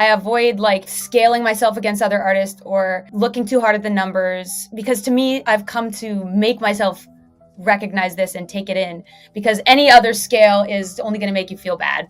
I avoid like scaling myself against other artists or looking too hard at the numbers, because to me, I've come to make myself recognize this and take it in, because any other scale is only going to make you feel bad.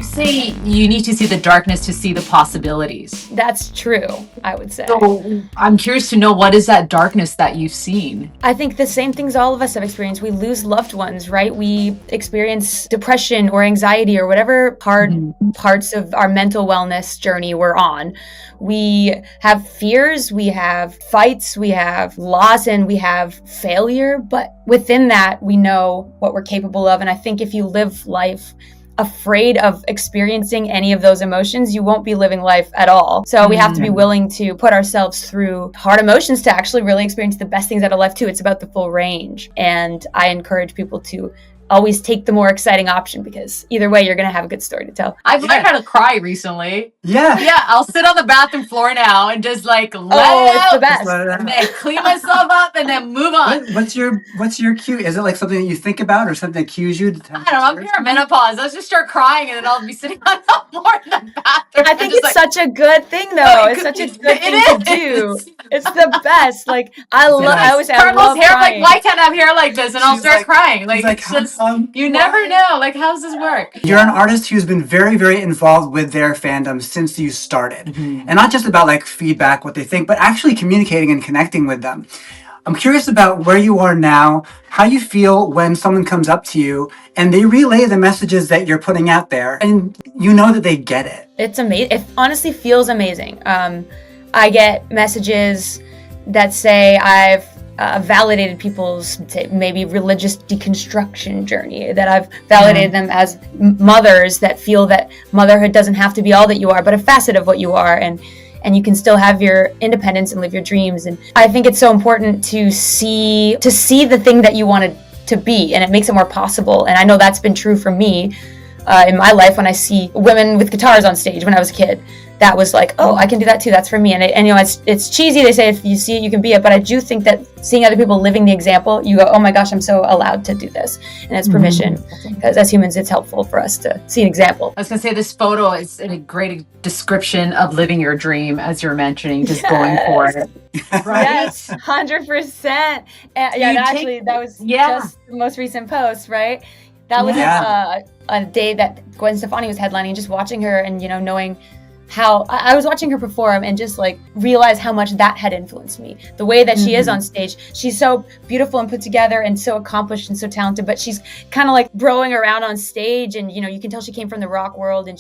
Say you need to see the darkness to see the possibilities. That's true, I would say. So I'm curious to know, what is that darkness that you've seen? I think the same things all of us have experienced. We lose loved ones, right? We experience depression or anxiety or whatever parts of our mental wellness journey we're on. We have fears, we have fights, we have loss, and we have failure. But within that, we know what we're capable of. And I think if you live life afraid of experiencing any of those emotions, you won't be living life at all. So we have to be willing to put ourselves through hard emotions to actually really experience the best things out of life too. It's about the full range. And I encourage people to always take the more exciting option, because either way, you're going to have a good story to tell. I've learned how to cry recently. Yeah. I'll sit on the bathroom floor now and just like let it it's out. the best. And then clean myself up and then move on. What's your cue? Is it like something that you think about or something that cues you? I don't know. I'm perimenopause. I'll just start crying and then I'll be sitting on the floor in the bathroom. I think it's such a good thing, though. It's such a good thing to do. It's the best. Like I always say, I love hair. crying. Like, why can't I have hair like this? And I'll start crying. Like like, it's just, you never know. Like, how does this work? You're an artist who's been very, very involved with their fandom since you started. And not just about like feedback, what they think, but actually communicating and connecting with them. I'm curious about where you are now, how you feel when someone comes up to you and they relay the messages that you're putting out there and you know that they get it. It's amazing. It honestly feels amazing. I get messages that say I've validated people's maybe religious deconstruction journey, that I've validated them as mothers that feel that motherhood doesn't have to be all that you are, but a facet of what you are, and you can still have your independence and live your dreams. And I think it's so important to see the thing that you wanted to be, and it makes it more possible. And I know that's been true for me in my life. When I see women with guitars on stage when I was a kid, that was like, oh, I can do that too. That's for me. And you know, it's cheesy. They say if you see it, you can be it. But I do think that seeing other people living the example, you go, oh my gosh, I'm so allowed to do this. And it's permission, because as humans, it's helpful for us to see an example. I was going to say, this photo is a great description of living your dream, as you're mentioning, just going for it. Right? Yes, 100%. That was just the most recent post, right? That was a day that Gwen Stefani was headlining, just watching her and, you know, knowing how I was watching her perform and just like realize how much that had influenced me. The way that she is on stage, she's so beautiful and put together and so accomplished and so talented, but she's kind of like broing around on stage, and you know, you can tell she came from the rock world, and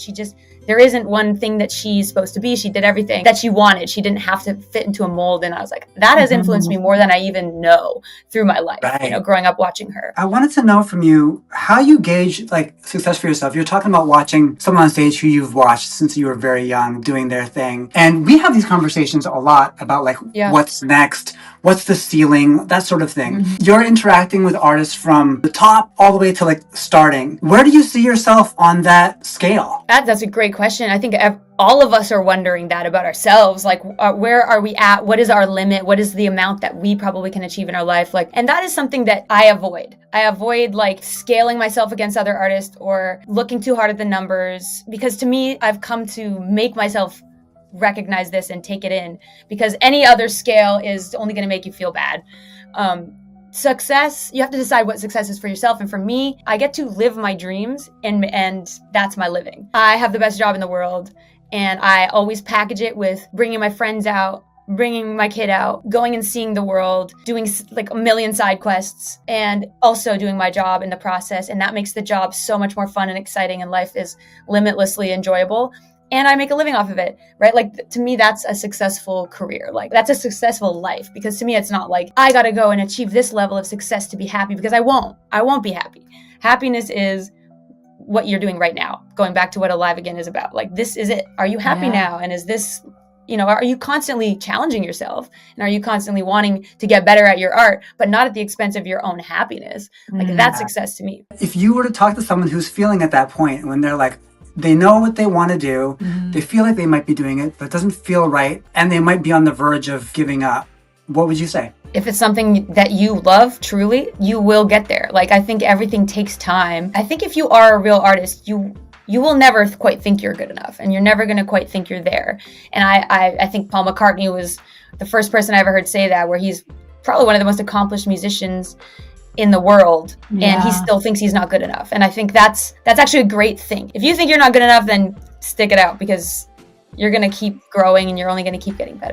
there isn't one thing that she's supposed to be. She did everything that she wanted. She didn't have to fit into a mold. And I was like, that has influenced me more than I even know through my life, you know, growing up watching her. I wanted to know from you how you gauge like success for yourself. You're talking about watching someone on stage who you've watched since you were very young doing their thing. And we have these conversations a lot about like what's next, what's the ceiling, that sort of thing. You're interacting with artists from the top all the way to like starting. Where do you see yourself on that scale? That's a great question. I think all of us are wondering that about ourselves. Like, where are we at? What is our limit? What is the amount that we probably can achieve in our life? Like, and that is something that I avoid. I avoid like scaling myself against other artists or looking too hard at the numbers, because to me, I've come to make myself recognize this and take it in, because any other scale is only going to make you feel bad. Success, you have to decide what success is for yourself. And for me, I get to live my dreams, and that's my living. I have the best job in the world, and I always package it with bringing my friends out, bringing my kid out, going and seeing the world, doing like a million side quests, and also doing my job in the process. And that makes the job so much more fun and exciting, and life is limitlessly enjoyable. And I make a living off of it, right? Like, to me, that's a successful career. Like, that's a successful life, because to me, it's not like I got to go and achieve this level of success to be happy, because I won't be happy. Happiness is what you're doing right now. Going back to what Alive Again is about. Like, this is it. Are you happy now? And is this, you know, are you constantly challenging yourself? And are you constantly wanting to get better at your art, but not at the expense of your own happiness? Like, that's success to me. If you were to talk to someone who's feeling at that point when they're like, they know what they want to do, they feel like they might be doing it, but it doesn't feel right, and they might be on the verge of giving up, what would you say? If it's something that you love truly, you will get there. Like, I think everything takes time. I think if you are a real artist, you will never quite think you're good enough, and you're never going to quite think you're there. And I think Paul McCartney was the first person I ever heard say that, where he's probably one of the most accomplished musicians in the world, and he still thinks he's not good enough. And I think that's actually a great thing. If you think you're not good enough, then stick it out, because you're going to keep growing and you're only going to keep getting better.